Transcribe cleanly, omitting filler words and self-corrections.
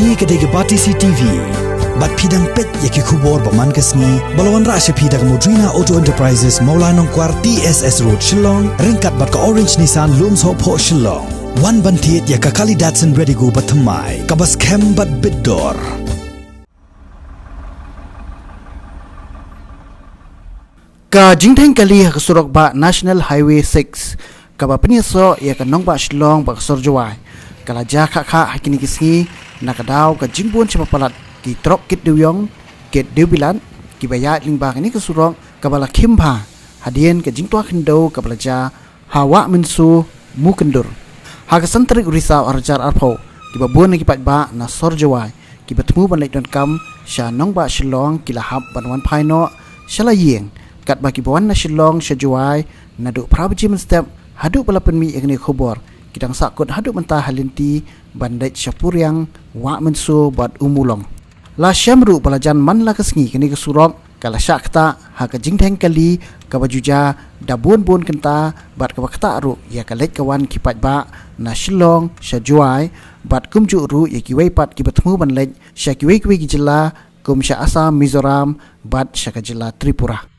Ni kedai Batisi TV. Bat pidang pet yaki kubor paman kesni. Balawan rasya pidang Modrina Auto Enterprises Maulanong Kwar TSS Road Shillong. Ringkat bat ka Orange Nissan Lums Hop Ho Shillong. Wan bantiet yaka kali Datsun ready go batamai. Kabas kem bat biddor. Ka Jingdheng kali ha surok ba National Highway 6 ka ba peniso ya ka nong ba Shillong ba sorjawai kala ja kha hakini kisni nakadaw ka jingbon sa papalat ki Trok kit Dewïong kit Dewïlan ki baya lingba ni ka surok ka bala khimpha hadien ka jingtwa khindo ka bala ja hawa mensu mukendur ha ka santrik risa arjar arpho ki ba bon ki pat ba na sorjawai ki batmu ban lek don kam sha nong ba Shillong ki lahap banwan phaino shalayeng kat bagi bawan na Shillong syajuai nadu prabaji menstep hadu balapan mi igni khobor kidang sakut hadu mentah halinti bandai syapuriang wa mensu bad umulong la syamru balajan man la kesngi kini kesurok kala syakta ha ka Jingdheng kali ka bajuja dabun-bun kenta bad ka bakta ru ya kalek kawan kipat ba na Shillong syajuai bad kumju ru ya ki weipat ki batmu ban lek syakiwe ki jela kum sya Assam Mizoram bad syaka jela Tripura.